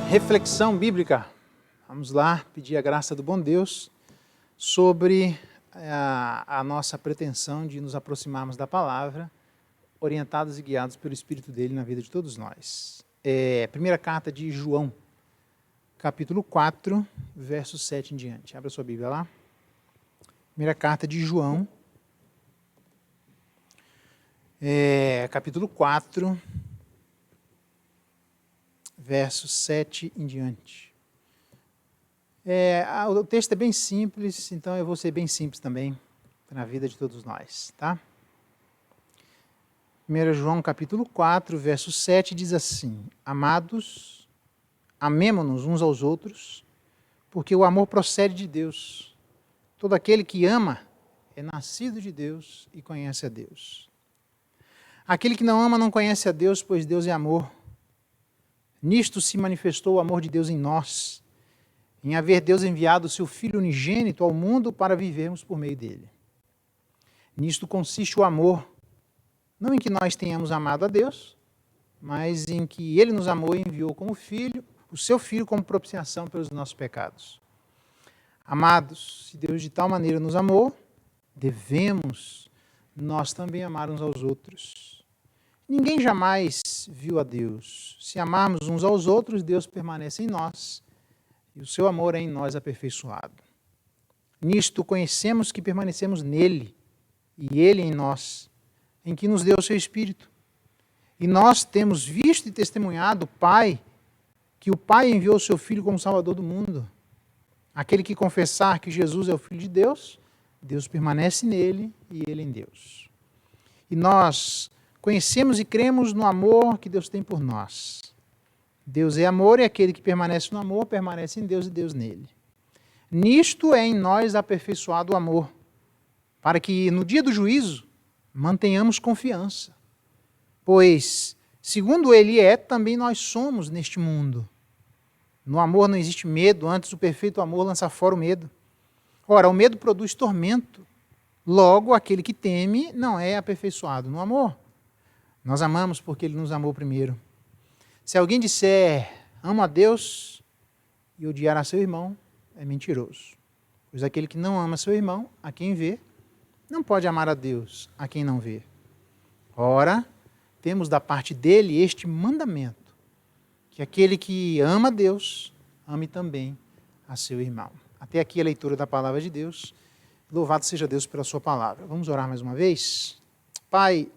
Reflexão bíblica. Vamos lá pedir a graça do bom Deus sobre a nossa pretensão de nos aproximarmos da palavra, orientados e guiados pelo Espírito dele na vida de todos nós. Primeira carta de João, capítulo 4, verso 7 em diante. Abra sua Bíblia lá. Primeira carta de João, capítulo 4, verso 7 em diante. O texto é bem simples, então eu vou ser bem simples também na vida de todos nós, tá? 1 João capítulo 4, verso 7 diz assim: Amados, amemo-nos uns aos outros, porque o amor procede de Deus. Todo aquele que ama é nascido de Deus e conhece a Deus. Aquele que não ama não conhece a Deus, pois Deus é amor. Nisto se manifestou o amor de Deus em nós, em haver Deus enviado o seu Filho unigênito ao mundo para vivermos por meio dele. Nisto consiste o amor, não em que nós tenhamos amado a Deus, mas em que ele nos amou e enviou como Filho, o seu Filho como propiciação pelos nossos pecados. Amados, se Deus de tal maneira nos amou, devemos nós também amar uns aos outros. Ninguém jamais viu a Deus. Se amarmos uns aos outros, Deus permanece em nós e o seu amor é em nós aperfeiçoado. Nisto conhecemos que permanecemos nele e ele em nós, em que nos deu o seu Espírito. E nós temos visto e testemunhado que o Pai enviou o seu Filho como Salvador do mundo. Aquele que confessar que Jesus é o Filho de Deus, Deus permanece nele e ele em Deus. E nós conhecemos e cremos no amor que Deus tem por nós. Deus é amor e aquele que permanece no amor permanece em Deus e Deus nele. Nisto é em nós aperfeiçoado o amor, para que no dia do juízo mantenhamos confiança. Pois, segundo ele é, também nós somos neste mundo. No amor não existe medo, antes o perfeito amor lança fora o medo. Ora, o medo produz tormento. Logo, aquele que teme não é aperfeiçoado no amor. Nós amamos porque ele nos amou primeiro. Se alguém disser, amo a Deus e odiar a seu irmão, é mentiroso. Pois aquele que não ama seu irmão, a quem vê, não pode amar a Deus, a quem não vê. Ora, temos da parte dele este mandamento, que aquele que ama a Deus, ame também a seu irmão. Até aqui a leitura da palavra de Deus. Louvado seja Deus pela sua palavra. Vamos orar mais uma vez? Pai,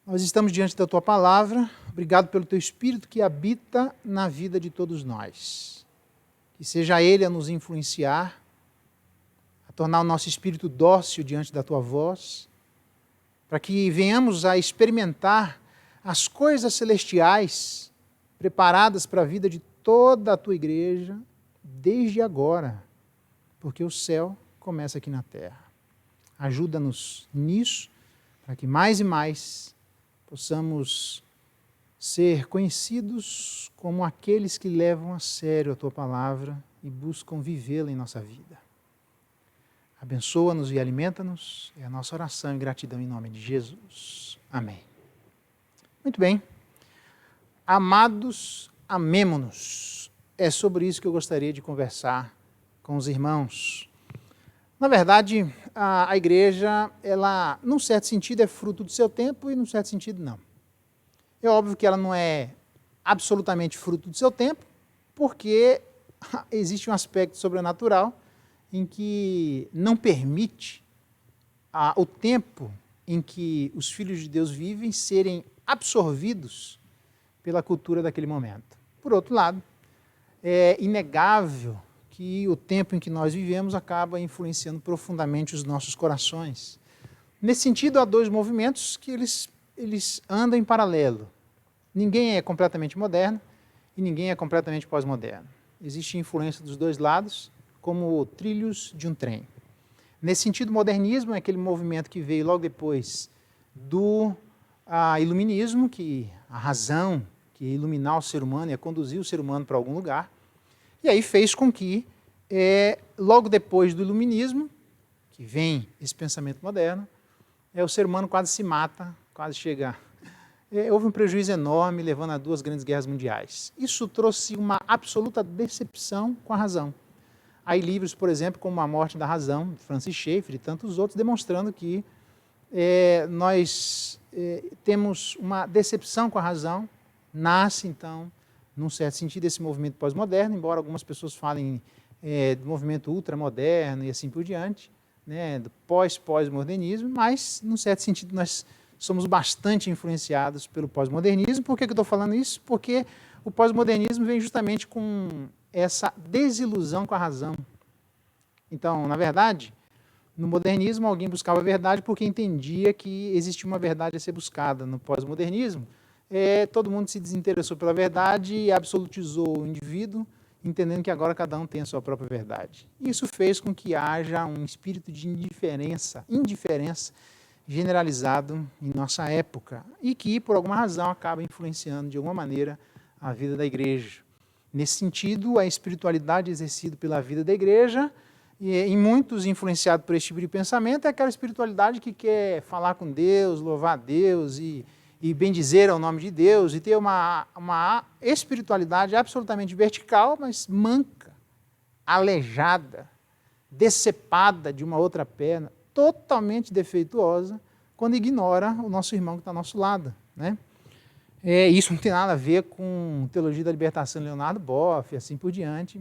nós estamos diante da tua palavra. Obrigado pelo teu Espírito que habita na vida de todos nós. Que seja ele a nos influenciar, a tornar o nosso espírito dócil diante da tua voz, para que venhamos a experimentar as coisas celestiais preparadas para a vida de toda a tua igreja, desde agora, porque o céu começa aqui na terra. Ajuda-nos nisso, para que mais e mais possamos ser conhecidos como aqueles que levam a sério a tua palavra e buscam vivê-la em nossa vida. Abençoa-nos e alimenta-nos, é a nossa oração e gratidão em nome de Jesus. Amém. Muito bem. Amados, amemo-nos. É sobre isso que eu gostaria de conversar com os irmãos. Na verdade, a igreja, ela, num certo sentido, é fruto do seu tempo e, num certo sentido, não. É óbvio que ela não é absolutamente fruto do seu tempo, porque existe um aspecto sobrenatural em que não permite o tempo em que os filhos de Deus vivem serem absorvidos pela cultura daquele momento. Por outro lado, é inegável que o tempo em que nós vivemos acaba influenciando profundamente os nossos corações. Nesse sentido, há dois movimentos que eles andam em paralelo. Ninguém é completamente moderno e ninguém é completamente pós-moderno. Existe influência dos dois lados, como trilhos de um trem. Nesse sentido, o modernismo é aquele movimento que veio logo depois do iluminismo, que a razão, que ia iluminar o ser humano, ia conduzir o ser humano para algum lugar. E aí fez com que, logo depois do iluminismo, que vem esse pensamento moderno, o ser humano quase se mata, quase chega houve um prejuízo enorme, levando a 2 grandes guerras mundiais. Isso trouxe uma absoluta decepção com a razão. Há livros, por exemplo, como A Morte da Razão, de Francis Schaeffer e tantos outros, demonstrando que nós temos uma decepção com a razão. Nasce, então, num certo sentido, esse movimento pós-moderno, embora algumas pessoas falem do movimento ultramoderno e assim por diante, né, do pós-modernismo, mas, num certo sentido, nós somos bastante influenciados pelo pós-modernismo. Por que eu estou falando isso? Porque o pós-modernismo vem justamente com essa desilusão com a razão. Então, na verdade, no modernismo alguém buscava a verdade porque entendia que existia uma verdade a ser buscada. No pós-modernismo, todo mundo se desinteressou pela verdade e absolutizou o indivíduo, entendendo que agora cada um tem a sua própria verdade. Isso fez com que haja um espírito de indiferença generalizado em nossa época e que, por alguma razão, acaba influenciando de alguma maneira a vida da igreja. Nesse sentido, a espiritualidade exercida pela vida da igreja, e em muitos influenciado por esse tipo de pensamento, é aquela espiritualidade que quer falar com Deus, louvar a Deus e bendizer ao nome de Deus, e ter uma espiritualidade absolutamente vertical, mas manca, aleijada, decepada de uma outra perna, totalmente defeituosa, quando ignora o nosso irmão que está ao nosso lado, né? Isso não tem nada a ver com teologia da libertação de Leonardo Boff, e assim por diante,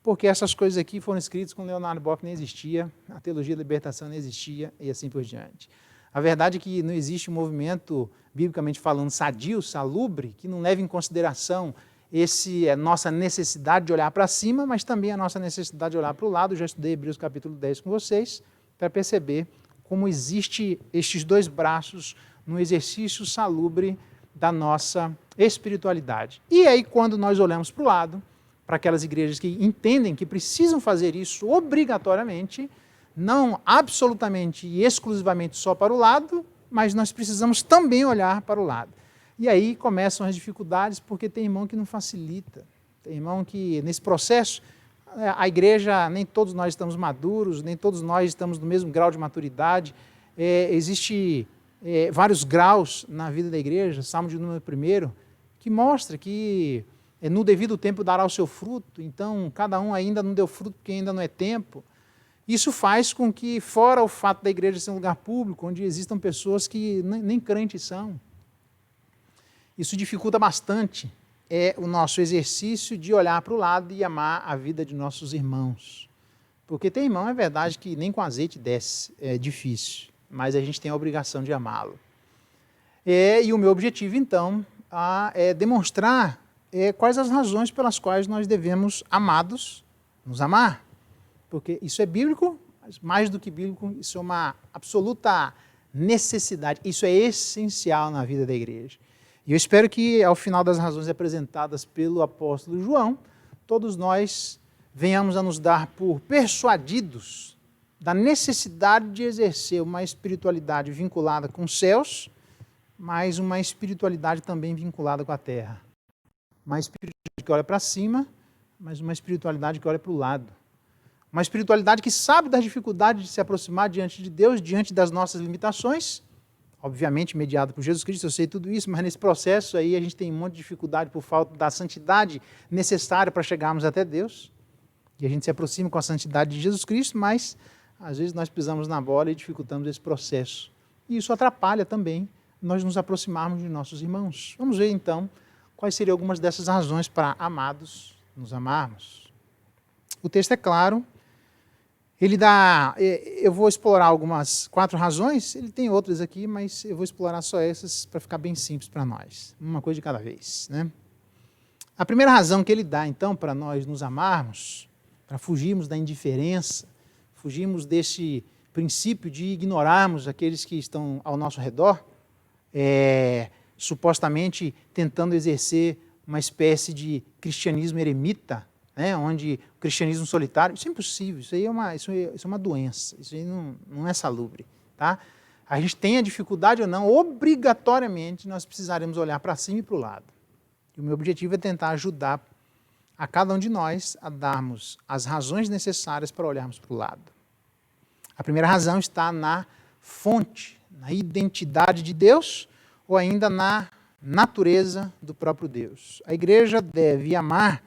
porque essas coisas aqui foram escritas quando Leonardo Boff nem existia, a teologia da libertação não existia, e assim por diante. A verdade é que não existe um movimento, biblicamente falando, sadio, salubre, que não leve em consideração a nossa necessidade de olhar para cima, mas também a nossa necessidade de olhar para o lado. Eu já estudei Hebreus capítulo 10 com vocês, para perceber como existe estes dois braços no exercício salubre da nossa espiritualidade. E aí, quando nós olhamos para o lado, para aquelas igrejas que entendem que precisam fazer isso obrigatoriamente, não absolutamente e exclusivamente só para o lado, mas nós precisamos também olhar para o lado. E aí começam as dificuldades, porque tem irmão que não facilita, tem irmão que nesse processo, a igreja, nem todos nós estamos maduros, nem todos nós estamos no mesmo grau de maturidade, existe vários graus na vida da igreja, Salmo de número 1, que mostra que no devido tempo dará o seu fruto, então cada um ainda não deu fruto porque ainda não é tempo. Isso faz com que, fora o fato da igreja ser um lugar público, onde existam pessoas que nem crentes são, isso dificulta bastante o nosso exercício de olhar para o lado e amar a vida de nossos irmãos. Porque tem irmão, é verdade, que nem com azeite desce, é difícil, mas a gente tem a obrigação de amá-lo. E o meu objetivo, então, é demonstrar quais as razões pelas quais nós devemos, amados, nos amar. Porque isso é bíblico, mas mais do que bíblico, isso é uma absoluta necessidade, isso é essencial na vida da igreja. E eu espero que, ao final das razões apresentadas pelo apóstolo João, todos nós venhamos a nos dar por persuadidos da necessidade de exercer uma espiritualidade vinculada com os céus, mas uma espiritualidade também vinculada com a terra. Uma espiritualidade que olha para cima, mas uma espiritualidade que olha para o lado. Uma espiritualidade que sabe das dificuldades de se aproximar diante de Deus, diante das nossas limitações, obviamente mediado por Jesus Cristo, eu sei tudo isso, mas nesse processo aí a gente tem um monte de dificuldade por falta da santidade necessária para chegarmos até Deus, e a gente se aproxima com a santidade de Jesus Cristo, mas às vezes nós pisamos na bola e dificultamos esse processo. E isso atrapalha também nós nos aproximarmos de nossos irmãos. Vamos ver então quais seriam algumas dessas razões para, amados, nos amarmos. O texto é claro. Eu vou explorar algumas 4 razões, ele tem outras aqui, mas eu vou explorar só essas para ficar bem simples para nós, uma coisa de cada vez, né? A primeira razão que ele dá, então, para nós nos amarmos, para fugirmos da indiferença, fugirmos desse princípio de ignorarmos aqueles que estão ao nosso redor, supostamente tentando exercer uma espécie de cristianismo eremita, onde o cristianismo solitário, isso é impossível, isso aí é uma doença, isso aí não é salubre. Tá? A gente tem a dificuldade ou não, obrigatoriamente nós precisaremos olhar para cima e para o lado. E o meu objetivo é tentar ajudar a cada um de nós a darmos as razões necessárias para olharmos para o lado. A primeira razão está na fonte, na identidade de Deus, ou ainda na natureza do próprio Deus. A igreja deve amar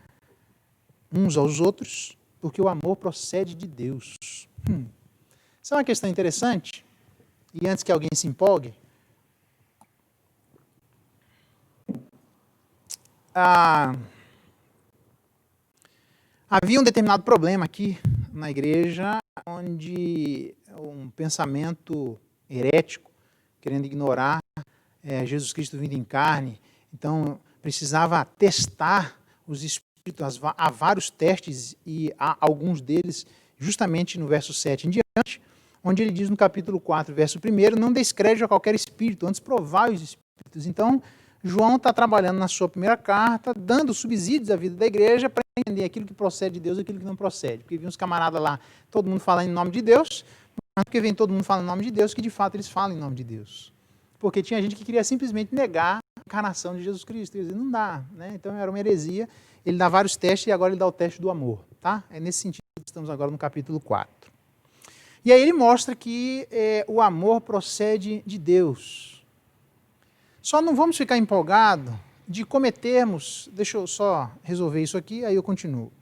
uns aos outros, porque o amor procede de Deus. Isso é uma questão interessante, e antes que alguém se empolgue, havia um determinado problema aqui na igreja, onde um pensamento herético, querendo ignorar Jesus Cristo vindo em carne, então precisava testar os espíritos, há vários testes, e há alguns deles justamente no verso 7 em diante, onde ele diz no capítulo 4, verso 1, não deis crédito a qualquer espírito, antes provai os espíritos. Então, João está trabalhando na sua primeira carta, dando subsídios à vida da igreja para entender aquilo que procede de Deus e aquilo que não procede. Porque vinha uns camaradas lá, todo mundo fala em nome de Deus, mas porque vem todo mundo falando em nome de Deus, que de fato eles falam em nome de Deus. Porque tinha gente que queria simplesmente negar a encarnação de Jesus Cristo. Quer dizer, não dá, né? Então era uma heresia. Ele dá vários testes e agora ele dá o teste do amor. Tá? É nesse sentido que estamos agora no capítulo 4. E aí ele mostra que o amor procede de Deus. Só não vamos ficar empolgados de cometermos, deixa eu só resolver isso aqui, aí eu continuo,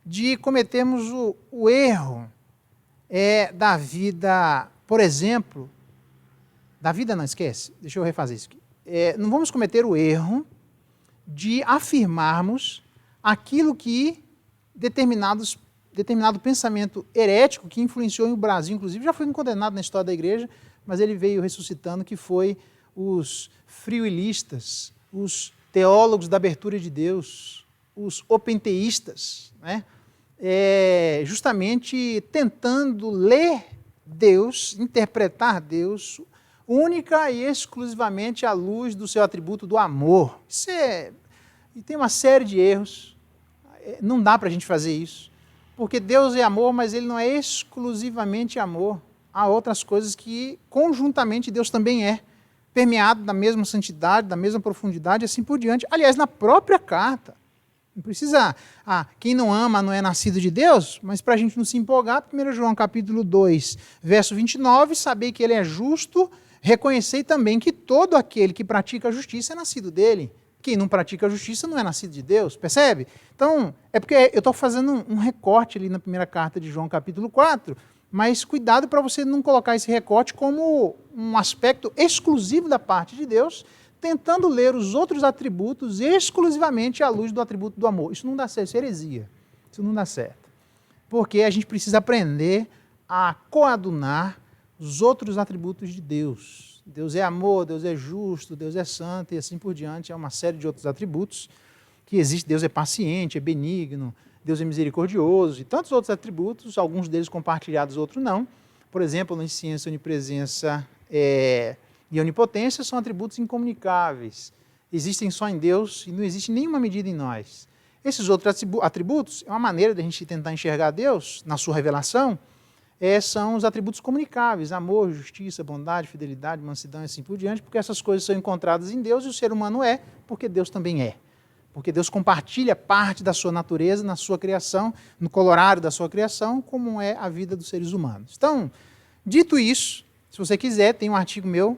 de cometermos o erro da vida, por exemplo, da vida não, esquece, deixa eu refazer isso aqui. Não vamos cometer o erro de afirmarmos aquilo que determinado pensamento herético que influenciou o Brasil, inclusive já foi condenado na história da igreja, mas ele veio ressuscitando, que foi os frioilistas, os teólogos da abertura de Deus, os openteístas, né? Justamente tentando ler Deus, interpretar Deus, única e exclusivamente à luz do seu atributo do amor. E tem uma série de erros, não dá para a gente fazer isso, porque Deus é amor, mas ele não é exclusivamente amor. Há outras coisas que conjuntamente Deus também é, permeado da mesma santidade, da mesma profundidade, assim por diante. Aliás, na própria carta. Não precisa, quem não ama não é nascido de Deus, mas para a gente não se empolgar, 1 João capítulo 2, verso 29, saber que ele é justo, reconhecer também que todo aquele que pratica a justiça é nascido dele. Quem não pratica a justiça não é nascido de Deus, percebe? Então, é porque eu estou fazendo um recorte ali na primeira carta de João capítulo 4, mas cuidado para você não colocar esse recorte como um aspecto exclusivo da parte de Deus, tentando ler os outros atributos exclusivamente à luz do atributo do amor. Isso não dá certo, isso é heresia. Isso não dá certo. Porque a gente precisa aprender a coadunar os outros atributos de Deus. Deus é amor, Deus é justo, Deus é santo e assim por diante. É uma série de outros atributos que existem. Deus é paciente, é benigno, Deus é misericordioso e tantos outros atributos, alguns deles compartilhados, outros não. Por exemplo, onisciência, onipresença e onipotência são atributos incomunicáveis. Existem só em Deus e não existe nenhuma medida em nós. Esses outros atributos é uma maneira de a gente tentar enxergar Deus na sua revelação, são os atributos comunicáveis, amor, justiça, bondade, fidelidade, mansidão e assim por diante, porque essas coisas são encontradas em Deus e o ser humano é, porque Deus também é. Porque Deus compartilha parte da sua natureza na sua criação, no colorário da sua criação, como é a vida dos seres humanos. Então, dito isso, se você quiser, tem um artigo meu,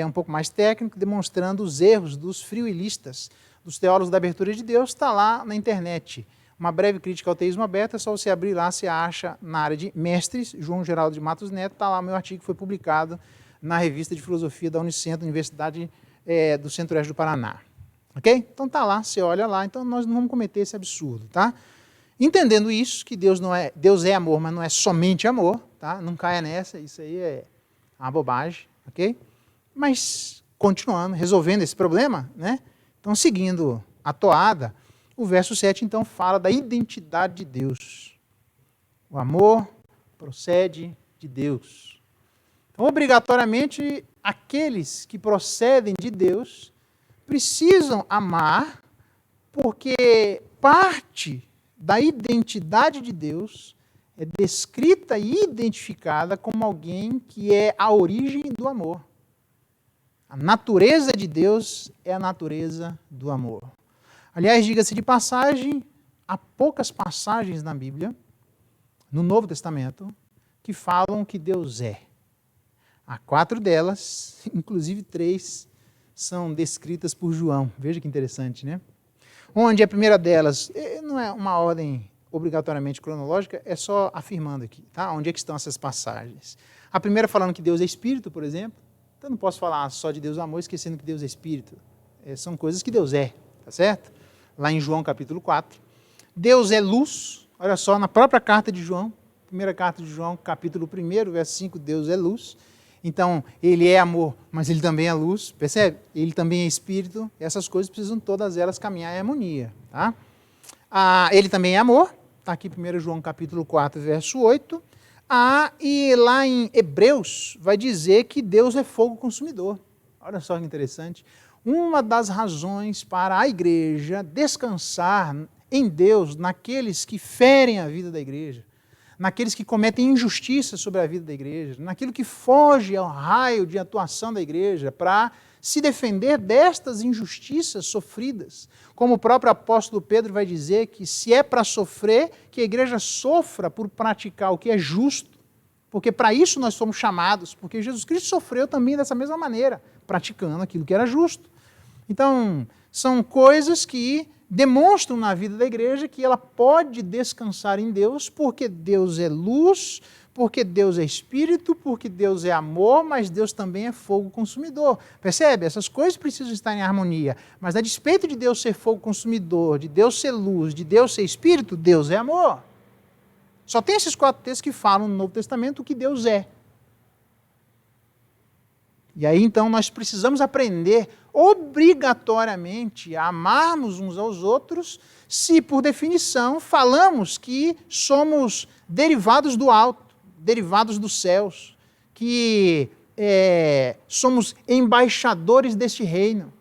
um pouco mais técnico, demonstrando os erros dos frioilistas, dos teólogos da abertura de Deus, está lá na internet. Uma breve crítica ao teísmo aberto, é só você abrir lá, você acha na área de mestres, João Geraldo de Matos Neto, está lá o meu artigo que foi publicado na revista de filosofia da Unicentro, Universidade do Centro-Oeste do Paraná. Ok? Então está lá, você olha lá, então nós não vamos cometer esse absurdo, tá? Entendendo isso, que Deus é amor, mas não é somente amor, tá? Não caia nessa, isso aí é uma bobagem, ok? Mas, continuando, resolvendo esse problema, né? Então, seguindo a toada, o verso 7, então, fala da identidade de Deus. O amor procede de Deus. Então, obrigatoriamente, aqueles que procedem de Deus precisam amar, porque parte da identidade de Deus é descrita e identificada como alguém que é a origem do amor. A natureza de Deus é a natureza do amor. Aliás, diga-se de passagem, há poucas passagens na Bíblia, no Novo Testamento, que falam que Deus é. Há 4 delas, inclusive 3 são descritas por João. Veja que interessante, né? Onde a primeira delas, não é uma ordem obrigatoriamente cronológica, é só afirmando aqui, tá? Onde é que estão essas passagens? A primeira falando que Deus é Espírito, por exemplo. Então não posso falar só de Deus amor, esquecendo que Deus é Espírito. São coisas que Deus é, tá certo? Lá em João capítulo 4. Deus é luz, olha só, na própria carta de João, primeira carta de João, capítulo 1, verso 5, Deus é luz. Então, ele é amor, mas ele também é luz, percebe? Ele também é espírito, e essas coisas precisam todas elas caminhar em harmonia, tá? Ele também é amor, está aqui 1 João capítulo 4, verso 8. E lá em Hebreus vai dizer que Deus é fogo consumidor. Olha só que interessante. Uma das razões para a igreja descansar em Deus, naqueles que ferem a vida da igreja, naqueles que cometem injustiça sobre a vida da igreja, naquilo que foge ao raio de atuação da igreja para se defender destas injustiças sofridas. Como o próprio apóstolo Pedro vai dizer que se é para sofrer, que a igreja sofra por praticar o que é justo, porque para isso nós somos chamados, porque Jesus Cristo sofreu também dessa mesma maneira, praticando aquilo que era justo. Então, são coisas que demonstram na vida da igreja que ela pode descansar em Deus, porque Deus é luz, porque Deus é espírito, porque Deus é amor, mas Deus também é fogo consumidor. Percebe? Essas coisas precisam estar em harmonia. Mas a despeito de Deus ser fogo consumidor, de Deus ser luz, de Deus ser espírito, Deus é amor. Só tem esses 4 textos que falam no Novo Testamento o que Deus é. E aí, então, nós precisamos aprender obrigatoriamente a amarmos uns aos outros, se, por definição, falamos que somos derivados do alto, derivados dos céus, que somos embaixadores deste reino.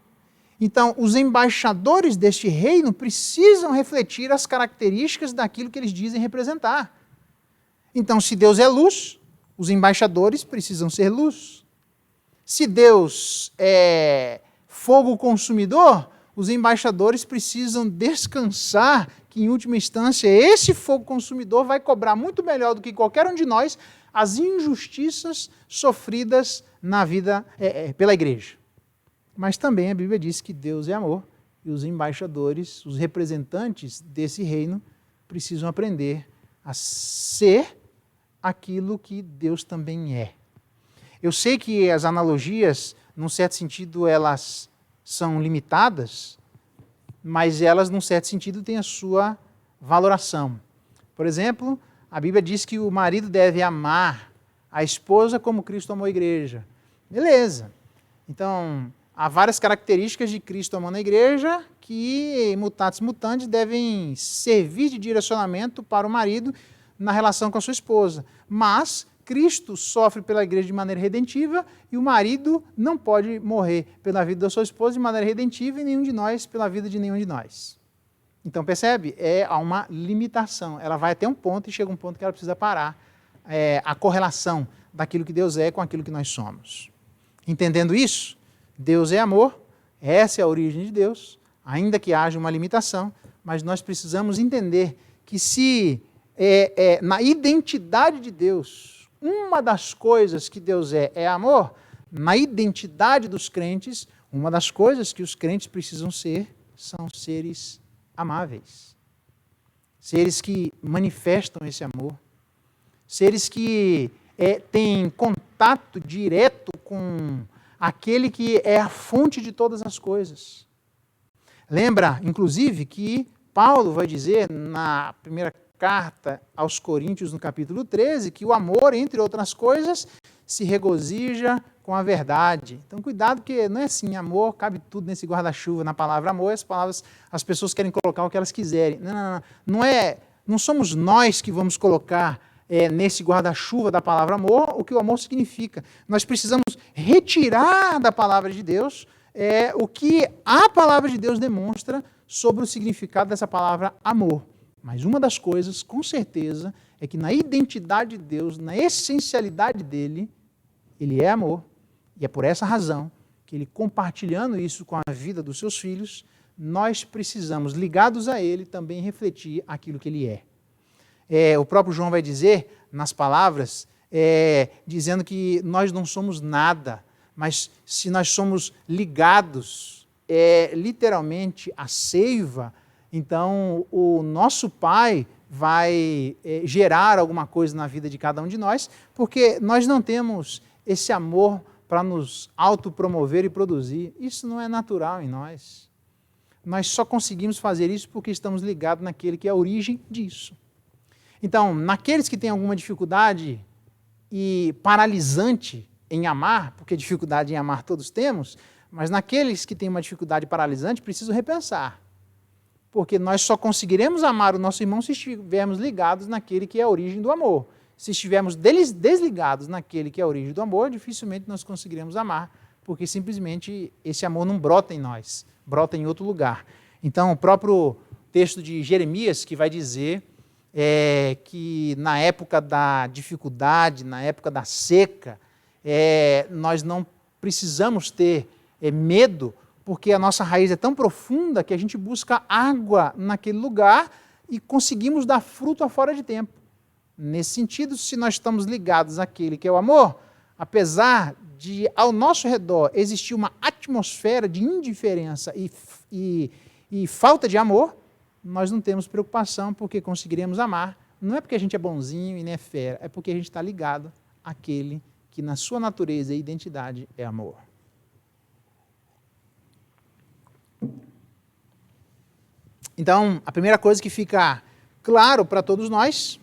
Então, os embaixadores deste reino precisam refletir as características daquilo que eles dizem representar. Então, se Deus é luz, os embaixadores precisam ser luz. Se Deus é fogo consumidor, os embaixadores precisam descansar que, em última instância, esse fogo consumidor vai cobrar muito melhor do que qualquer um de nós as injustiças sofridas na vida pela igreja. Mas também a Bíblia diz que Deus é amor e os embaixadores, os representantes desse reino, precisam aprender a ser aquilo que Deus também é. Eu sei que as analogias, num certo sentido, elas são limitadas, mas elas, num certo sentido, têm a sua valoração. Por exemplo, a Bíblia diz que o marido deve amar a esposa como Cristo amou a igreja. Beleza. Então, há várias características de Cristo amando a igreja que, mutatis mutandis, devem servir de direcionamento para o marido na relação com a sua esposa. Mas Cristo sofre pela igreja de maneira redentiva e o marido não pode morrer pela vida da sua esposa de maneira redentiva e nenhum de nós pela vida de nenhum de nós. Então, percebe? Há uma limitação. Ela vai até um ponto e chega um ponto que ela precisa parar a correlação daquilo que Deus é com aquilo que nós somos. Entendendo isso, Deus é amor, essa é a origem de Deus, ainda que haja uma limitação, mas nós precisamos entender que se na identidade de Deus, uma das coisas que Deus é amor, na identidade dos crentes, uma das coisas que os crentes precisam ser são seres amáveis. Seres que manifestam esse amor. Seres que têm contato direto com aquele que é a fonte de todas as coisas. Lembra, inclusive, que Paulo vai dizer na primeira carta aos Coríntios, no capítulo 13, que o amor, entre outras coisas, se regozija com a verdade. Então, cuidado, porque não é assim, amor, cabe tudo nesse guarda-chuva, na palavra amor, as pessoas querem colocar o que elas quiserem. Não somos nós que vamos colocar nesse guarda-chuva da palavra amor o que o amor significa. Nós precisamos retirar da palavra de Deus o que a palavra de Deus demonstra sobre o significado dessa palavra amor. Mas uma das coisas, com certeza, é que na identidade de Deus, na essencialidade dele, ele é amor. E é por essa razão que ele, compartilhando isso com a vida dos seus filhos, nós precisamos, ligados a ele, também refletir aquilo que ele é. O próprio João vai dizer, nas palavras, dizendo que nós não somos nada, mas se nós somos ligados literalmente à seiva, então o nosso Pai vai gerar alguma coisa na vida de cada um de nós, porque nós não temos esse amor para nos autopromover e produzir. Isso não é natural em nós. Nós só conseguimos fazer isso porque estamos ligados naquele que é a origem disso. Então, naqueles que têm alguma dificuldade e paralisante em amar, porque dificuldade em amar todos temos, mas naqueles que têm uma dificuldade paralisante, preciso repensar. Porque nós só conseguiremos amar o nosso irmão se estivermos ligados naquele que é a origem do amor. Se estivermos desligados naquele que é a origem do amor, dificilmente nós conseguiremos amar, porque simplesmente esse amor não brota em nós, brota em outro lugar. Então, o próprio texto de Jeremias, que vai dizer que na época da dificuldade, na época da seca, nós não precisamos ter medo, porque a nossa raiz é tão profunda que a gente busca água naquele lugar e conseguimos dar fruto a fora de tempo. Nesse sentido, se nós estamos ligados àquele que é o amor, apesar de ao nosso redor existir uma atmosfera de indiferença e falta de amor, nós não temos preocupação porque conseguiremos amar. Não é porque a gente é bonzinho e nem é fera, é porque a gente está ligado àquele que na sua natureza e identidade é amor. Então, a primeira coisa que fica claro para todos nós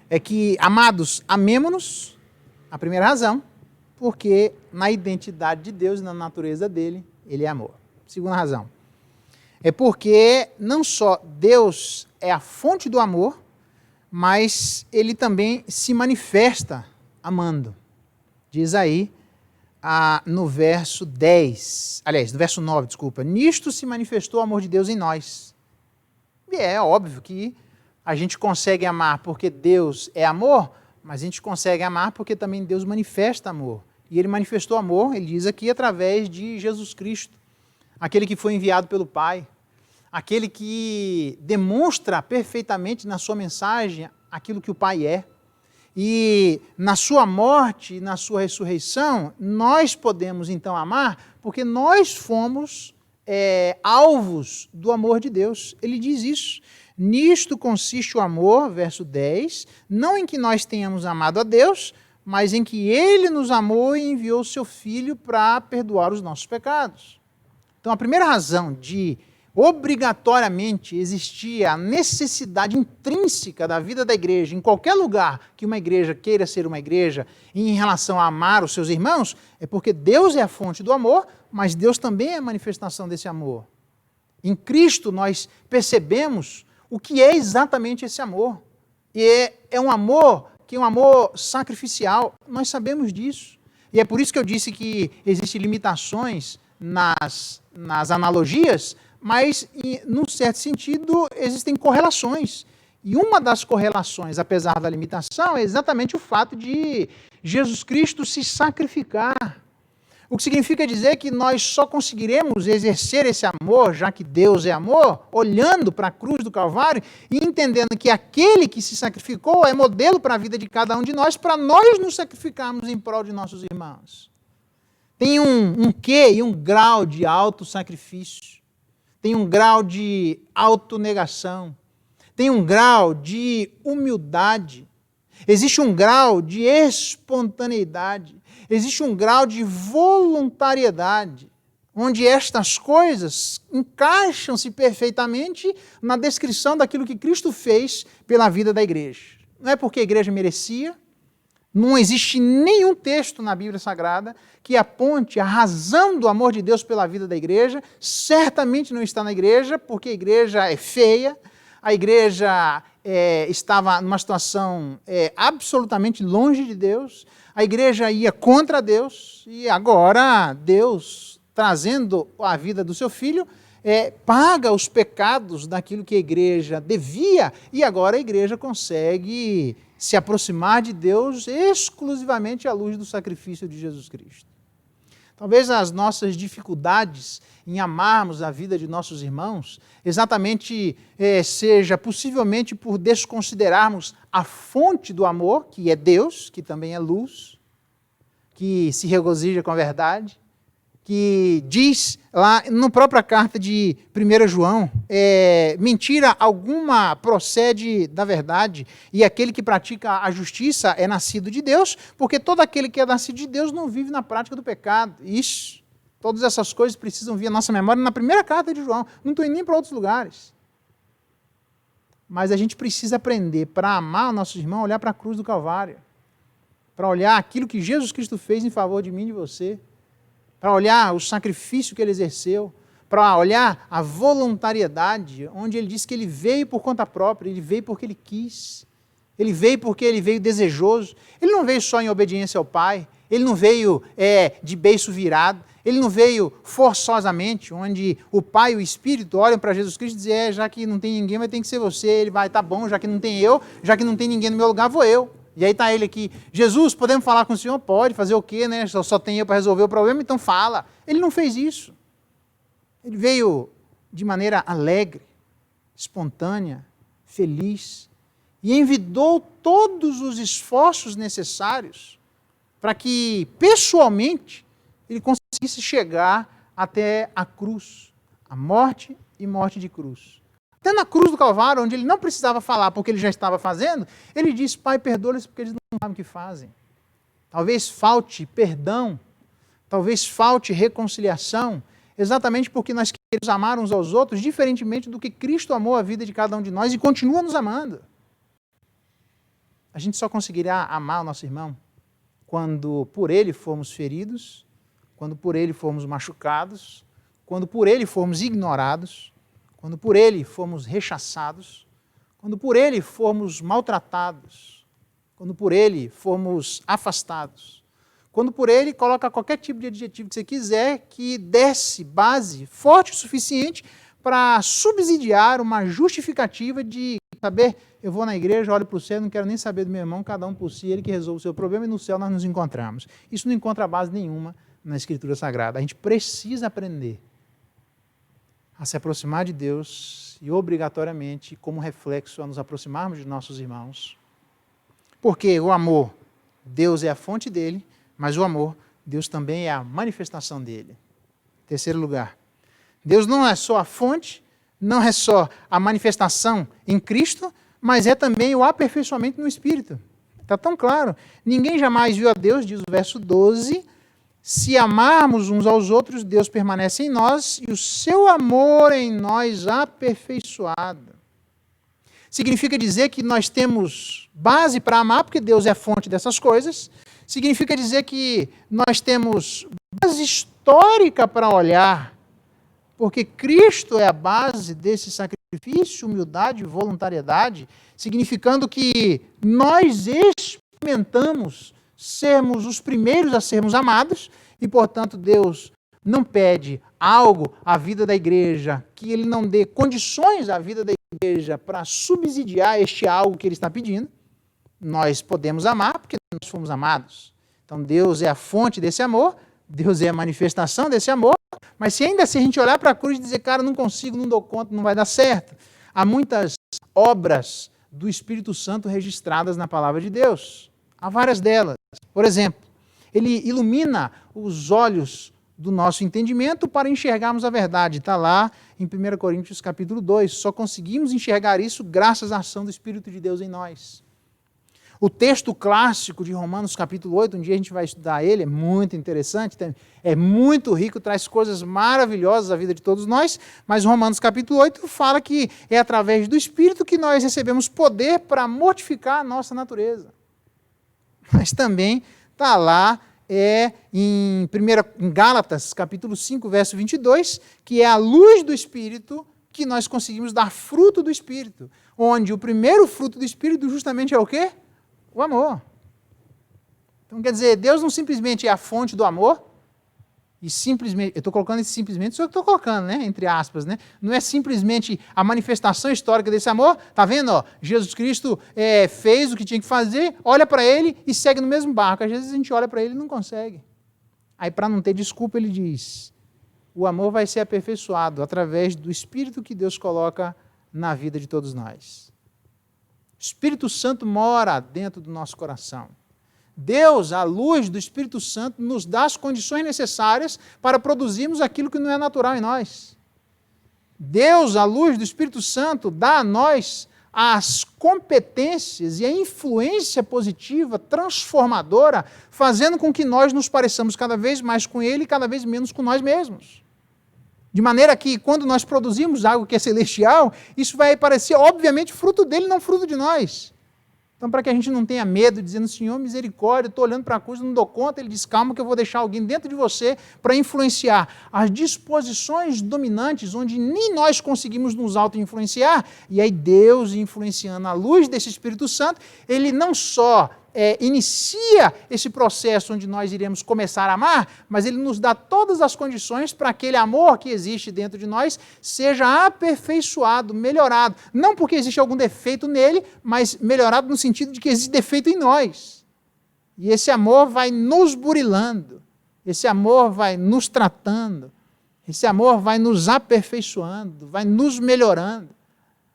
é que, amados, amemo-nos, a primeira razão, porque na identidade de Deus e na natureza dele, ele é amor. Segunda razão, é porque não só Deus é a fonte do amor, mas ele também se manifesta amando. Diz aí, no verso 10, aliás, no verso 9, desculpa, nisto se manifestou o amor de Deus em nós. E é óbvio que a gente consegue amar porque Deus é amor, mas a gente consegue amar porque também Deus manifesta amor. E ele manifestou amor, ele diz aqui, através de Jesus Cristo, aquele que foi enviado pelo Pai, aquele que demonstra perfeitamente na sua mensagem aquilo que o Pai é. E na sua morte, na sua ressurreição, nós podemos então amar, porque nós fomos alvos do amor de Deus. Ele diz isso. Nisto consiste o amor, verso 10, não em que nós tenhamos amado a Deus, mas em que Ele nos amou e enviou o seu Filho para perdoar os nossos pecados. Então, a primeira razão de obrigatoriamente existir a necessidade intrínseca da vida da igreja, em qualquer lugar que uma igreja queira ser uma igreja, em relação a amar os seus irmãos, é porque Deus é a fonte do amor, mas Deus também é a manifestação desse amor. Em Cristo nós percebemos o que é exatamente esse amor. E é um amor que é um amor sacrificial, nós sabemos disso. E é por isso que eu disse que existem limitações nas analogias, mas, num certo sentido, existem correlações. E uma das correlações, apesar da limitação, é exatamente o fato de Jesus Cristo se sacrificar. O que significa dizer que nós só conseguiremos exercer esse amor, já que Deus é amor, olhando para a cruz do Calvário e entendendo que aquele que se sacrificou é modelo para a vida de cada um de nós, para nós nos sacrificarmos em prol de nossos irmãos. Tem um quê e um grau de autossacrifício. Tem um grau de autonegação, tem um grau de humildade, existe um grau de espontaneidade, existe um grau de voluntariedade, onde estas coisas encaixam-se perfeitamente na descrição daquilo que Cristo fez pela vida da igreja. Não é porque a igreja merecia, não existe nenhum texto na Bíblia Sagrada que aponte a razão do amor de Deus pela vida da igreja. Certamente não está na igreja, porque a igreja é feia, a igreja estava numa situação absolutamente longe de Deus, a igreja ia contra Deus, e agora Deus, trazendo a vida do seu filho, paga os pecados daquilo que a igreja devia, e agora a igreja consegue se aproximar de Deus exclusivamente à luz do sacrifício de Jesus Cristo. Talvez as nossas dificuldades em amarmos a vida de nossos irmãos exatamente seja possivelmente por desconsiderarmos a fonte do amor, que é Deus, que também é luz, que se regozija com a verdade, que diz lá na própria carta de 1 João, mentira alguma procede da verdade, e aquele que pratica a justiça é nascido de Deus, porque todo aquele que é nascido de Deus não vive na prática do pecado. Isso, todas essas coisas precisam vir à nossa memória na primeira carta de João, não estou indo nem para outros lugares. Mas a gente precisa aprender, para amar o nosso irmão, olhar para a cruz do Calvário, para olhar aquilo que Jesus Cristo fez em favor de mim e de você, para olhar o sacrifício que ele exerceu, para olhar a voluntariedade, onde ele disse que ele veio por conta própria, ele veio porque ele quis, ele veio porque ele veio desejoso, ele não veio só em obediência ao Pai, ele não veio de beiço virado, ele não veio forçosamente, onde o Pai e o Espírito olham para Jesus Cristo e dizem, já que não tem ninguém, vai ter que ser você, ele vai, tá bom, já que não tem eu, já que não tem ninguém no meu lugar, vou eu. E aí está ele aqui, Jesus, podemos falar com o Senhor? Pode, fazer o quê, né? Só tem eu para resolver o problema, então fala. Ele não fez isso. Ele veio de maneira alegre, espontânea, feliz, e envidou todos os esforços necessários para que, pessoalmente, ele conseguisse chegar até a cruz, a morte e morte de cruz. Até na cruz do Calvário, onde ele não precisava falar porque ele já estava fazendo, ele disse, Pai, perdoa-lhes porque eles não sabem o que fazem. Talvez falte perdão, talvez falte reconciliação, exatamente porque nós queremos amar uns aos outros, diferentemente do que Cristo amou a vida de cada um de nós e continua nos amando. A gente só conseguirá amar o nosso irmão quando por ele formos feridos, quando por ele formos machucados, quando por ele formos ignorados, quando por ele formos rechaçados, quando por ele formos maltratados, quando por ele formos afastados, quando por ele coloca qualquer tipo de adjetivo que você quiser, que desce base forte o suficiente para subsidiar uma justificativa de saber, eu vou na igreja, olho para o céu, não quero nem saber do meu irmão, cada um por si, ele que resolve o seu problema e no céu nós nos encontramos. Isso não encontra base nenhuma na Escritura Sagrada. A gente precisa aprender a se aproximar de Deus e, obrigatoriamente, como reflexo, a nos aproximarmos de nossos irmãos. Porque o amor, Deus é a fonte dele, mas o amor, Deus também é a manifestação dele. Terceiro lugar, Deus não é só a fonte, não é só a manifestação em Cristo, mas é também o aperfeiçoamento no Espírito. Está tão claro. Ninguém jamais viu a Deus, diz o verso 12, se amarmos uns aos outros, Deus permanece em nós e o seu amor em nós aperfeiçoado. Significa dizer que nós temos base para amar, porque Deus é a fonte dessas coisas. Significa dizer que nós temos base histórica para olhar, porque Cristo é a base desse sacrifício, humildade e voluntariedade, significando que nós experimentamos sermos os primeiros a sermos amados e, portanto, Deus não pede algo à vida da igreja, que Ele não dê condições à vida da igreja para subsidiar este algo que Ele está pedindo. Nós podemos amar porque nós fomos amados. Então, Deus é a fonte desse amor, Deus é a manifestação desse amor, mas se ainda assim a gente olhar para a cruz e dizer, cara, não consigo, não dou conta, não vai dar certo. Há muitas obras do Espírito Santo registradas na palavra de Deus. Há várias delas. Por exemplo, ele ilumina os olhos do nosso entendimento para enxergarmos a verdade. Está lá em 1 Coríntios capítulo 2. Só conseguimos enxergar isso graças à ação do Espírito de Deus em nós. O texto clássico de Romanos capítulo 8, um dia a gente vai estudar ele, é muito interessante, é muito rico, traz coisas maravilhosas à vida de todos nós, mas Romanos capítulo 8 fala que é através do Espírito que nós recebemos poder para mortificar a nossa natureza. Mas também está lá em Gálatas, capítulo 5, verso 22, que é a luz do Espírito que nós conseguimos dar fruto do Espírito, onde o primeiro fruto do Espírito justamente é o quê? O amor. Então, quer dizer, Deus não simplesmente é a fonte do amor, e simplesmente, eu estou colocando esse simplesmente, só que estou colocando, né, entre aspas, né? Não é simplesmente a manifestação histórica desse amor, está vendo? Ó, Jesus Cristo fez o que tinha que fazer, olha para ele e segue no mesmo barco. Às vezes a gente olha para ele e não consegue. Aí, para não ter desculpa, ele diz, o amor vai ser aperfeiçoado através do Espírito que Deus coloca na vida de todos nós. O Espírito Santo mora dentro do nosso coração. Deus, à luz do Espírito Santo, nos dá as condições necessárias para produzirmos aquilo que não é natural em nós. Deus, à luz do Espírito Santo, dá a nós as competências e a influência positiva, transformadora, fazendo com que nós nos pareçamos cada vez mais com Ele e cada vez menos com nós mesmos. De maneira que, quando nós produzimos algo que é celestial, isso vai parecer, obviamente, fruto dele, não fruto de nós. Então, para que a gente não tenha medo, dizendo, Senhor, misericórdia, estou olhando para a cruz, não dou conta, ele diz, calma que eu vou deixar alguém dentro de você para influenciar as disposições dominantes, onde nem nós conseguimos nos auto-influenciar, e aí Deus, influenciando a luz desse Espírito Santo, ele não só inicia esse processo onde nós iremos começar a amar, mas ele nos dá todas as condições para aquele amor que existe dentro de nós seja aperfeiçoado, melhorado. Não porque existe algum defeito nele, mas melhorado no sentido de que existe defeito em nós. E esse amor vai nos burilando, esse amor vai nos tratando, esse amor vai nos aperfeiçoando, vai nos melhorando,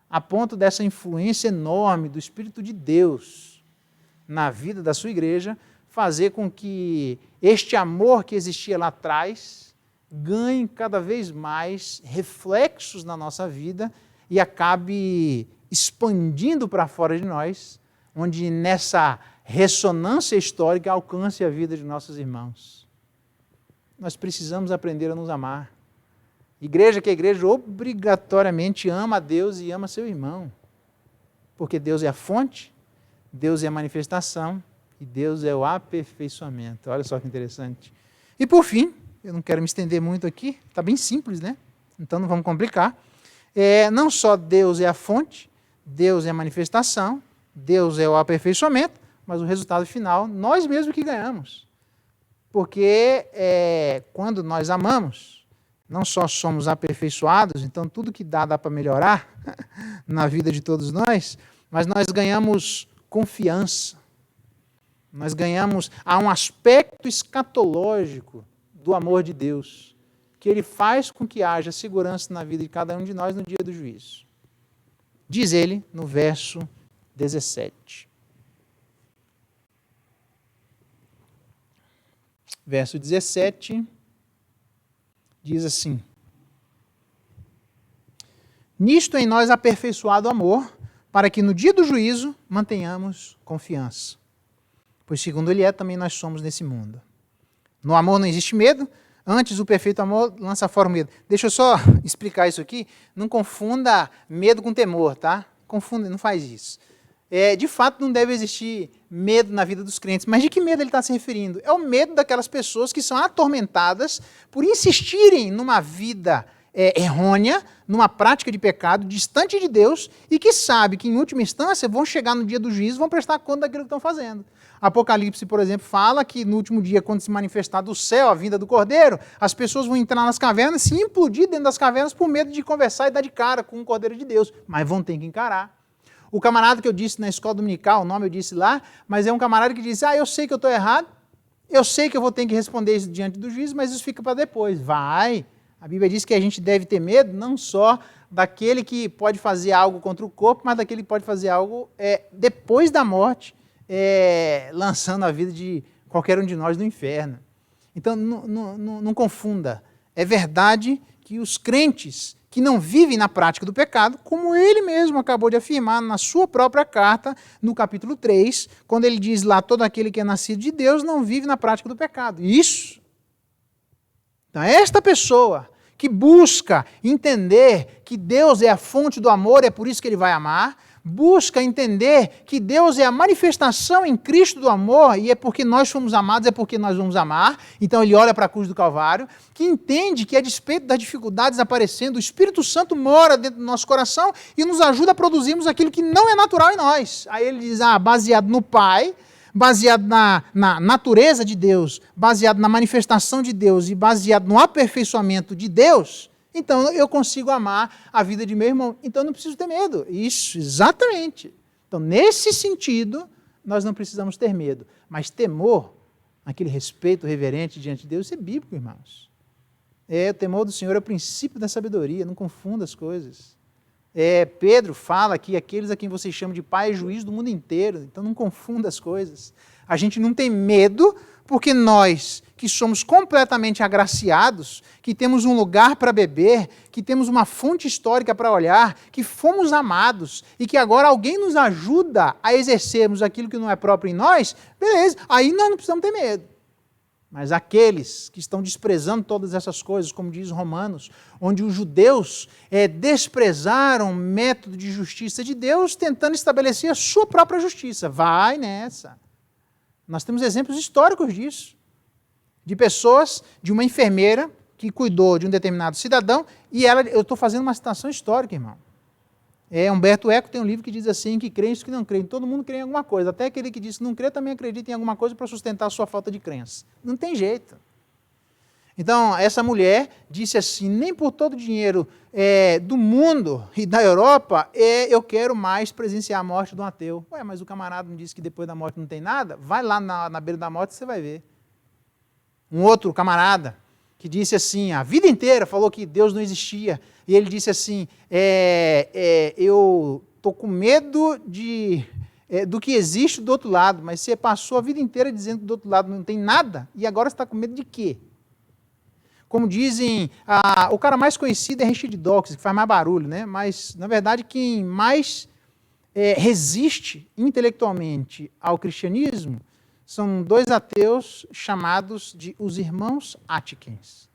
a ponto dessa influência enorme do Espírito de Deus na vida da sua igreja, fazer com que este amor que existia lá atrás ganhe cada vez mais reflexos na nossa vida e acabe expandindo para fora de nós, onde nessa ressonância histórica alcance a vida de nossos irmãos. Nós precisamos aprender a nos amar. Igreja que é igreja obrigatoriamente ama a Deus e ama seu irmão, porque Deus é a fonte, Deus é a manifestação e Deus é o aperfeiçoamento. Olha só que interessante. E por fim, eu não quero me estender muito aqui, está bem simples, né? Então não vamos complicar. Não só Deus é a fonte, Deus é a manifestação, Deus é o aperfeiçoamento, mas o resultado final, nós mesmos que ganhamos. Porque quando nós amamos, não só somos aperfeiçoados, então tudo que dá para melhorar na vida de todos nós, mas nós ganhamos confiança. Nós ganhamos a um aspecto escatológico do amor de Deus, que ele faz com que haja segurança na vida de cada um de nós no dia do juízo. Diz ele no verso 17. Verso 17 diz assim: nisto em nós aperfeiçoado o amor, para que no dia do juízo mantenhamos confiança. Pois segundo ele é, também nós somos nesse mundo. No amor não existe medo, antes o perfeito amor lança fora o medo. Deixa eu só explicar isso aqui, não confunda medo com temor, tá? Confunda, não faz isso. De fato não deve existir medo na vida dos crentes, mas de que medo ele está se referindo? É o medo daquelas pessoas que são atormentadas por insistirem numa vida errônea, numa prática de pecado, distante de Deus, e que sabe que, em última instância, vão chegar no dia do juízo e vão prestar conta daquilo que estão fazendo. Apocalipse, por exemplo, fala que no último dia, quando se manifestar do céu a vinda do Cordeiro, as pessoas vão entrar nas cavernas e se implodir dentro das cavernas por medo de conversar e dar de cara com o Cordeiro de Deus, mas vão ter que encarar. O camarada que eu disse na escola dominical, o nome eu disse lá, mas é um camarada que disse, eu sei que eu estou errado, eu sei que eu vou ter que responder isso diante do juízo, mas isso fica para depois. Vai! A Bíblia diz que a gente deve ter medo não só daquele que pode fazer algo contra o corpo, mas daquele que pode fazer algo depois da morte, lançando a vida de qualquer um de nós no inferno. Então, não confunda. É verdade que os crentes que não vivem na prática do pecado, como ele mesmo acabou de afirmar na sua própria carta, no capítulo 3, quando ele diz lá, todo aquele que é nascido de Deus não vive na prática do pecado. Isso. Então, esta pessoa que busca entender que Deus é a fonte do amor, é por isso que ele vai amar, busca entender que Deus é a manifestação em Cristo do amor, e é porque nós fomos amados, é porque nós vamos amar, então ele olha para a cruz do Calvário, que entende que a despeito das dificuldades aparecendo, o Espírito Santo mora dentro do nosso coração e nos ajuda a produzirmos aquilo que não é natural em nós. Aí ele diz, baseado no Pai, baseado na natureza de Deus, baseado na manifestação de Deus e baseado no aperfeiçoamento de Deus, então eu consigo amar a vida de meu irmão. Então eu não preciso ter medo. Isso, exatamente. Então, nesse sentido, nós não precisamos ter medo. Mas temor, aquele respeito reverente diante de Deus, isso é bíblico, irmãos. O temor do Senhor é o princípio da sabedoria, não confunda as coisas. Pedro fala que aqueles a quem vocês chamam de pai é juiz do mundo inteiro, então não confunda as coisas. A gente não tem medo porque nós, que somos completamente agraciados, que temos um lugar para beber, que temos uma fonte histórica para olhar, que fomos amados e que agora alguém nos ajuda a exercermos aquilo que não é próprio em nós, beleza, aí nós não precisamos ter medo. Mas aqueles que estão desprezando todas essas coisas, como diz Romanos, onde os judeus desprezaram o método de justiça de Deus, tentando estabelecer a sua própria justiça. Vai nessa. Nós temos exemplos históricos disso. De pessoas, de uma enfermeira que cuidou de um determinado cidadão, e ela, eu estou fazendo uma citação histórica, irmão. Humberto Eco tem um livro que diz assim, que crentes que não creem, todo mundo crê em alguma coisa, até aquele que diz que não crê também acredita em alguma coisa para sustentar a sua falta de crença. Não tem jeito. Então, essa mulher disse assim, nem por todo o dinheiro do mundo e da Europa eu quero mais presenciar a morte de um ateu. Ué, mas o camarada não disse que depois da morte não tem nada? Vai lá na beira da morte e você vai ver. Um outro camarada que disse assim, a vida inteira falou que Deus não existia, e ele disse assim, eu estou com medo do que existe do outro lado, mas você passou a vida inteira dizendo que do outro lado não tem nada, e agora você está com medo de quê? Como dizem, o cara mais conhecido é Richard Dawkins, que faz mais barulho, né? Mas, na verdade, quem mais resiste intelectualmente ao cristianismo são dois ateus chamados de os irmãos Atkins.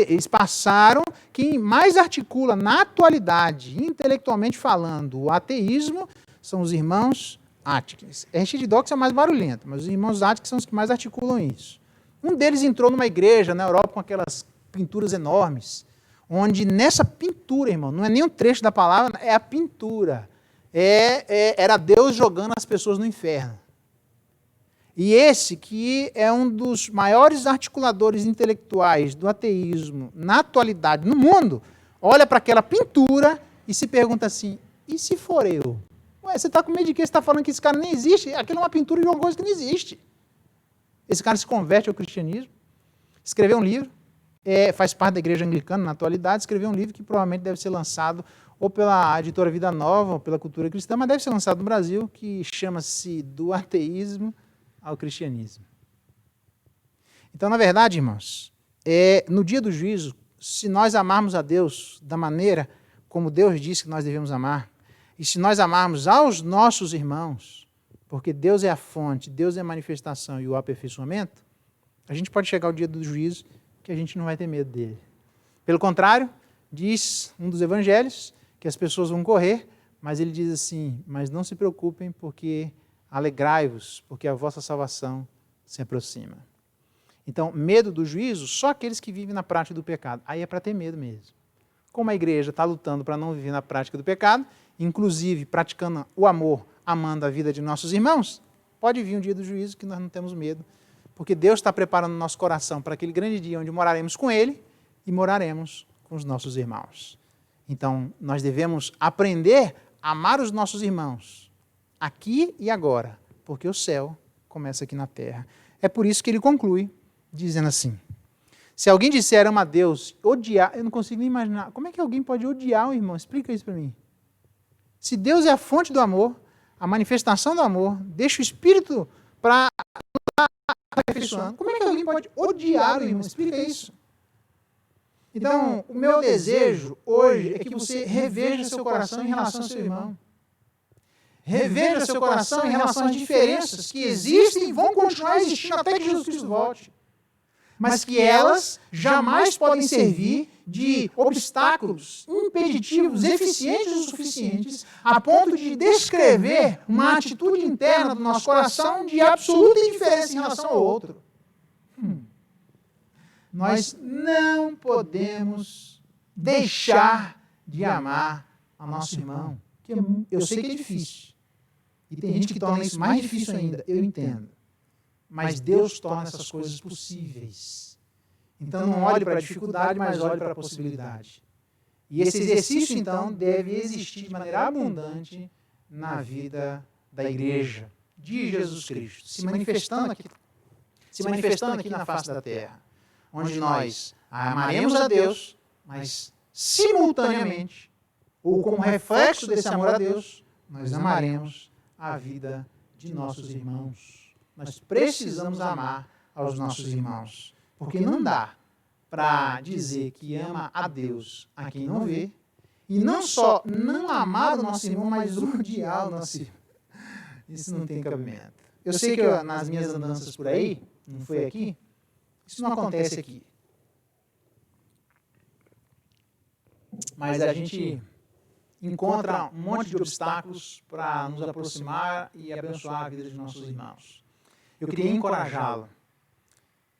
Eles passaram, quem mais articula na atualidade, intelectualmente falando, o ateísmo, são os irmãos Atkins. Richard Dawkins é mais barulhento, mas os irmãos Atkins são os que mais articulam isso. Um deles entrou numa igreja na Europa com aquelas pinturas enormes, onde nessa pintura, irmão, não é nem um trecho da palavra, é a pintura. Era Deus jogando as pessoas no inferno. E esse que é um dos maiores articuladores intelectuais do ateísmo na atualidade no mundo, olha para aquela pintura e se pergunta assim, e se for eu? Ué, você está com medo de quê? Você está falando que esse cara nem existe? Aquilo é uma pintura de uma coisa que não existe. Esse cara se converte ao cristianismo, escreveu um livro, faz parte da igreja anglicana na atualidade, escreveu um livro que provavelmente deve ser lançado ou pela editora Vida Nova, ou pela Cultura Cristã, mas deve ser lançado no Brasil, que chama-se Do Ateísmo ao Cristianismo. Então, na verdade, irmãos, no dia do juízo, se nós amarmos a Deus da maneira como Deus disse que nós devemos amar, e se nós amarmos aos nossos irmãos, porque Deus é a fonte, Deus é a manifestação e o aperfeiçoamento, a gente pode chegar ao dia do juízo que a gente não vai ter medo dele. Pelo contrário, diz um dos evangelhos que as pessoas vão correr, mas ele diz assim, mas não se preocupem porque alegrai-vos, porque a vossa salvação se aproxima. Então, medo do juízo, só aqueles que vivem na prática do pecado. Aí é para ter medo mesmo. Como a igreja está lutando para não viver na prática do pecado, inclusive praticando o amor, amando a vida de nossos irmãos, pode vir um dia do juízo que nós não temos medo, porque Deus está preparando o nosso coração para aquele grande dia onde moraremos com Ele e moraremos com os nossos irmãos. Então, nós devemos aprender a amar os nossos irmãos, aqui e agora, porque o céu começa aqui na terra. É por isso que ele conclui, dizendo assim, se alguém disser ama a Deus, odiar, eu não consigo nem imaginar, como é que alguém pode odiar um irmão? Explica isso para mim. Se Deus é a fonte do amor, a manifestação do amor, deixa o Espírito para aperfeiçoando, como é que alguém pode odiar o irmão? Explica isso. Então, o meu desejo hoje é que você reveja seu coração em relação ao seu irmão. Reveja seu coração em relação às diferenças que existem e vão continuar existindo até que Jesus Cristo volte. Mas que elas jamais podem servir de obstáculos impeditivos, eficientes o suficientes, a ponto de descrever uma atitude interna do nosso coração de absoluta indiferença em relação ao outro. Nós não podemos deixar de amar ao nosso irmão. Que eu sei que é difícil. E tem gente que torna isso mais difícil ainda, eu entendo. Mas Deus torna essas coisas possíveis. Então não olhe para a dificuldade, mas olhe para a possibilidade. E esse exercício, então, deve existir de maneira abundante na vida da igreja de Jesus Cristo, se manifestando aqui na face da terra, onde nós amaremos a Deus, mas simultaneamente ou como reflexo desse amor a Deus, nós amaremos a vida de nossos irmãos. Nós precisamos amar aos nossos irmãos, porque não dá para dizer que ama a Deus a quem não vê, e não só não amar o nosso irmão, mas odiar o nosso irmão. Isso não tem cabimento. Eu sei que nas minhas andanças por aí, não foi aqui, isso não acontece aqui. Mas a gente encontra um monte de obstáculos para nos aproximar e abençoar a vida de nossos irmãos. Eu queria encorajá-lo.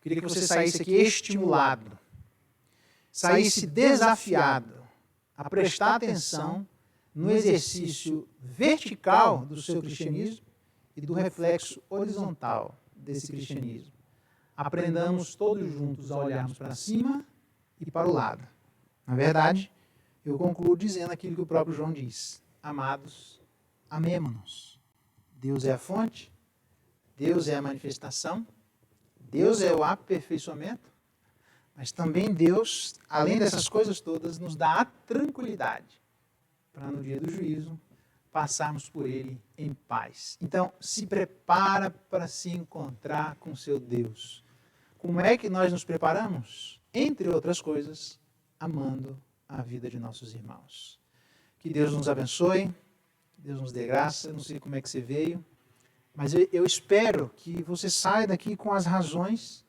Queria que você saísse aqui estimulado, saísse desafiado a prestar atenção no exercício vertical do seu cristianismo e do reflexo horizontal desse cristianismo. Aprendamos todos juntos a olharmos para cima e para o lado. Na verdade, eu concluo dizendo aquilo que o próprio João diz. Amados, amemo-nos. Deus é a fonte, Deus é a manifestação, Deus é o aperfeiçoamento, mas também Deus, além dessas coisas todas, nos dá a tranquilidade para no dia do juízo passarmos por ele em paz. Então, se prepara para se encontrar com seu Deus. Como é que nós nos preparamos? Entre outras coisas, amando a vida de nossos irmãos. Que Deus nos abençoe, que Deus nos dê graça. Não sei como é que você veio, mas eu espero que você saia daqui com as razões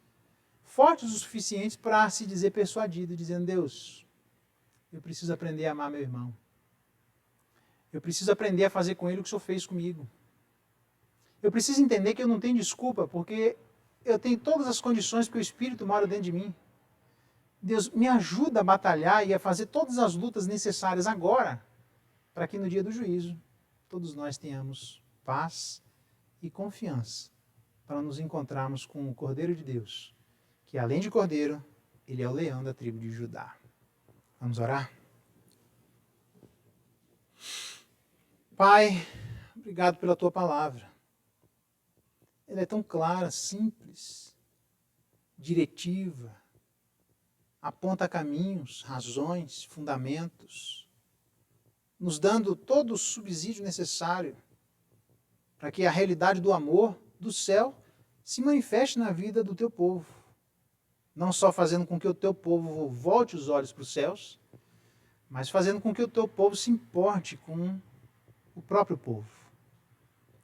fortes o suficiente para se dizer persuadido, dizendo: Deus, eu preciso aprender a amar meu irmão. Eu preciso aprender a fazer com ele o que o Senhor fez comigo. Eu preciso entender que eu não tenho desculpa, porque eu tenho todas as condições porque o Espírito mora dentro de mim. Deus, me ajuda a batalhar e a fazer todas as lutas necessárias agora, para que no dia do juízo todos nós tenhamos paz e confiança, para nos encontrarmos com o Cordeiro de Deus, que além de Cordeiro, ele é o leão da tribo de Judá. Vamos orar? Pai, obrigado pela tua palavra. Ela é tão clara, simples, diretiva, aponta caminhos, razões, fundamentos, nos dando todo o subsídio necessário para que a realidade do amor do céu se manifeste na vida do teu povo. Não só fazendo com que o teu povo volte os olhos para os céus, mas fazendo com que o teu povo se importe com o próprio povo.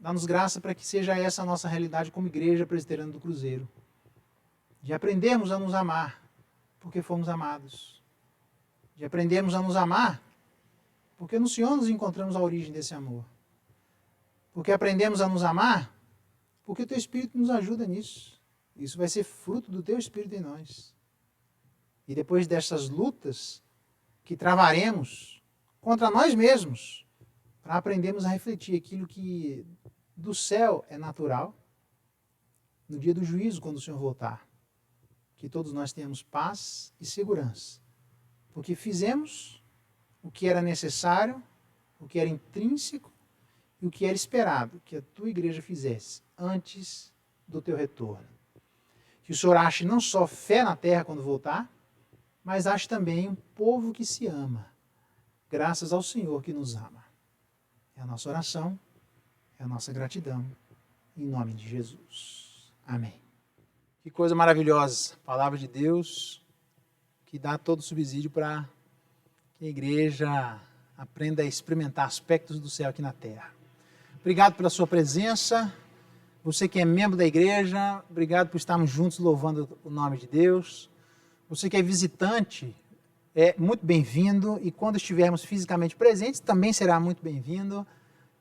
Dá-nos graça para que seja essa a nossa realidade como Igreja Presbiteriana do Cruzeiro, de aprendermos a nos amar, porque fomos amados. De aprendermos a nos amar, porque no Senhor nos encontramos a origem desse amor. Porque aprendemos a nos amar, porque o Teu Espírito nos ajuda nisso. Isso vai ser fruto do Teu Espírito em nós. E depois dessas lutas que travaremos contra nós mesmos, para aprendermos a refletir aquilo que do céu é natural, no dia do juízo, quando o Senhor voltar. Que todos nós tenhamos paz e segurança, porque fizemos o que era necessário, o que era intrínseco e o que era esperado que a tua igreja fizesse antes do teu retorno. Que o Senhor ache não só fé na terra quando voltar, mas ache também um povo que se ama, graças ao Senhor que nos ama. É a nossa oração, é a nossa gratidão, em nome de Jesus. Amém. Que coisa maravilhosa, palavra de Deus, que dá todo o subsídio para que a igreja aprenda a experimentar aspectos do céu aqui na terra. Obrigado pela sua presença, você que é membro da igreja, obrigado por estarmos juntos louvando o nome de Deus. Você que é visitante, é muito bem-vindo, e quando estivermos fisicamente presentes, também será muito bem-vindo.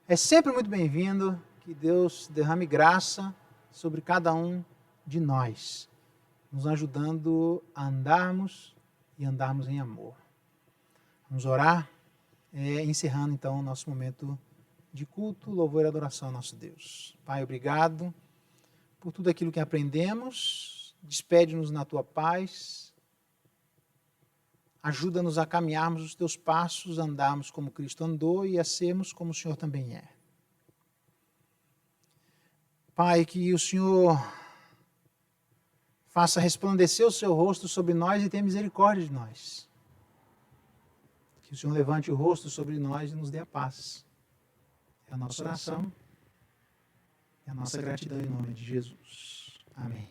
É sempre muito bem-vindo, que Deus derrame graça sobre cada um de nós, nos ajudando a andarmos e andarmos em amor. Vamos orar, encerrando então o nosso momento de culto, louvor e adoração ao nosso Deus. Pai, obrigado por tudo aquilo que aprendemos, despede-nos na tua paz, ajuda-nos a caminharmos os teus passos, andarmos como Cristo andou e a sermos como o Senhor também é. Pai, que o Senhor faça resplandecer o seu rosto sobre nós e tenha misericórdia de nós. Que Que o Senhor levante o rosto sobre nós e nos dê a paz. É a nossa oração e a nossa gratidão em nome de Jesus. Amém.